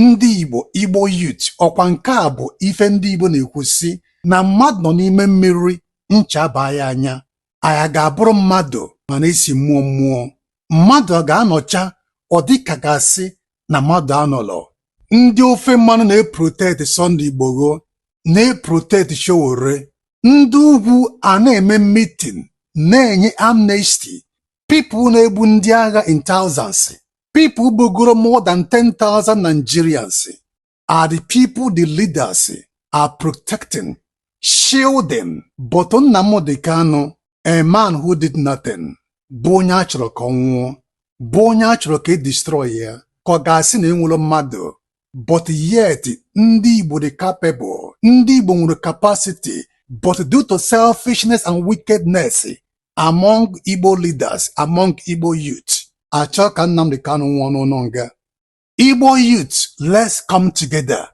ndị Igbo youth ọkwa nke a bụ ife ndị Igbo na-ekwusi na mmadụ nọ n'ime mmiri ncha baa ya anya anya ga-abụrụ mmadụ mana esi mmụọ mmụọ mmadụ ga-anọcha ọ dịka gasị na mmadụ anọlọ ndị ofe mmanụ na-eprotect Sunday Igboho na-eprotect Sowore ndị ugwu a na-eme meeting na-enye amnesty people na-egbu ndị agha in thousands people gbugoro more than 10,000 Nigerians are the people the leaders are protecting shielding but Nnamdi Kanu a man who did nothing bụ onye a chọrọ ka ọ nwụọ bụ onye a chọrọ ka e destroy ya ka ọ ga-asị na enwere mmadụ but yet ndị Igbo dị capable ndị Igbo nwere capacity but due to selfishness and wickedness among Igbo leaders among Igbo youth achọ ka Nnamdi Kanu nwụọ n'ụlọ nga. Igbo youth, let's come together.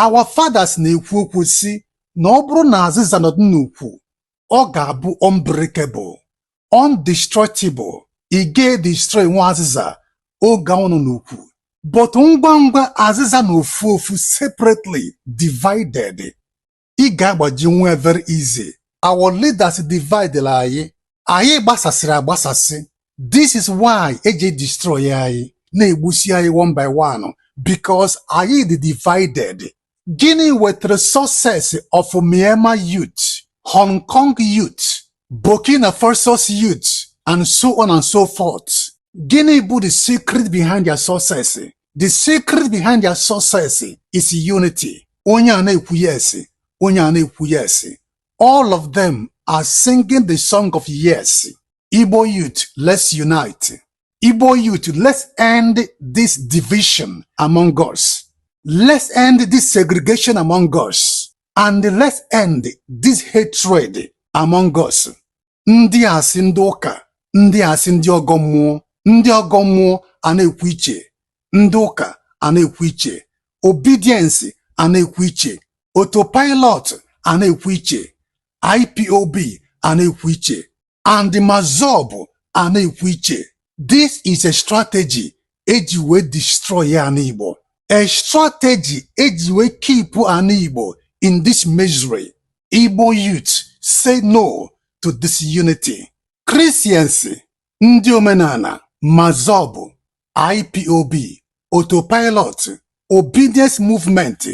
Our fathers na-ekwu okwu si na ọ bụrụ na azịza nọdụ n'ukwu ọ ga-abụ unbreakable undestructible ị ga-destroy nwa azịza oge ọnụ n'ukwu but ngwa ngwa azịza na ofu separately divided ị ga-agbaji nwe very easy. Our leaders divided anyị gbasasịrị agbasasị. This is why eji destroy anyị na-egbusi anyị one by one because anyị dị divided. Gịnị wetara success of Myanmar youth, Hong Kong youth, Burkina Faso's youth, and so on and so forth? Gịnị bụ the secret behind their success? The secret behind their success is unity. Onye a na-ekwu yes, onye a na-ekwu yes. All of them are singing the song of yes. Igbo youth, let's unite. Igbo youth, let's end this division among us. Let's end this segregation among us. And let's end this hatred among us. Ndị asị ndị ụka, ndị asị ndị ọgọ mmụọ a na-ekwu iche, ndị ụka a na-ekwu iche, obedience a na-ekwu iche, autopilot a na-ekwu iche, IPOB a na-ekwu iche, and the Mazob a na-ekwu iche. This is a strategy eji wee destroy an Igbo. A strategy eji wee keep an Igbo in this misery. Igbo youth, say no to this unity. Christians, ndị omenala, Mazob, IPOB, autopilot, obedience movement,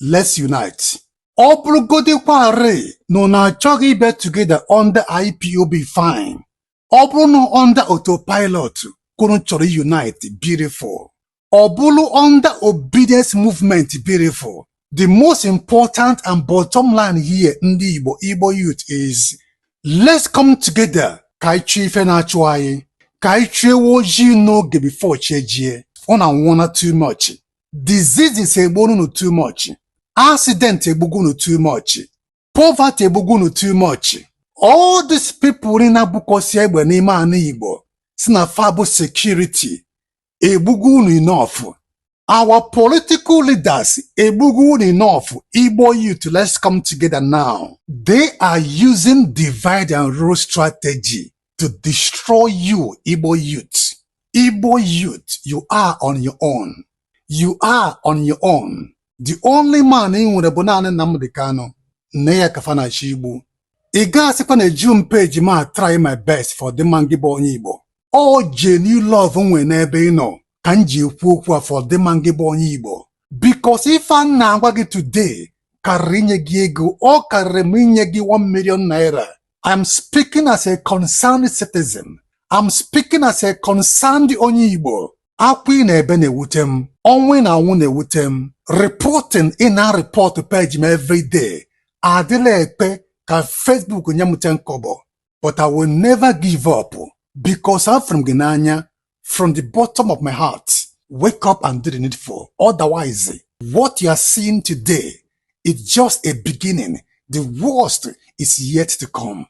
let's unite. Ọ bụrụgodịkwarị na na achọghị ibe together under IPOB fine. Ọ bụrụ na under autopilot kwunu chọrọ unite beautiful. Ọ bụrụ under obedience movement beautiful. The most important and bottom line here ndị Igbo youth is let's come together ka anyị chụọ ife na-achụ anyị ka anyị chụọ ewu ojii n'oge before chi ejie. Ọ na-anwụna too much. Diseases egbonu too much. Accident egbugunu too much. Poverty egbugunu too much. All these people in na-abụkọsị egbe n'ime ana Igbo si na fabo security egbugunu enough. Our political leaders egbugunu enough. Igbo youth, let's come together now. They are using divide and rule strategy to destroy you, Igbo youth. Igbo youth, you are on your own. You are on your own. The only man ị nwere bụ naanị Nnamdi Kanu nne ya kafa na chi Igbo. Ị ga-asịkwa na June page ma try my best for the man gị bụ onye Igbo. Ọ genuine love nwe n'ebe ị nọ ka m ji ekwu okwu a for the man gị bụ onye Igbo. Because if a na-agwa gị today karịrị inye gị ego ọ karịrị m inye gị 1 million naira. I'm speaking as a concerned citizen. I'm speaking as a concerned onye Igbo. Akwa ị na-ebe na-ewute m, ọnwụ na anwụ na-ewute m. Reporting in a report page every day. Adịla ekpe ka Facebook nye m 10 kobo. But I will never give up because I'm from Ginanya, from the bottom of my heart. Wake up and do the needful. Otherwise, what you are seeing today is just a beginning. The worst is yet to come.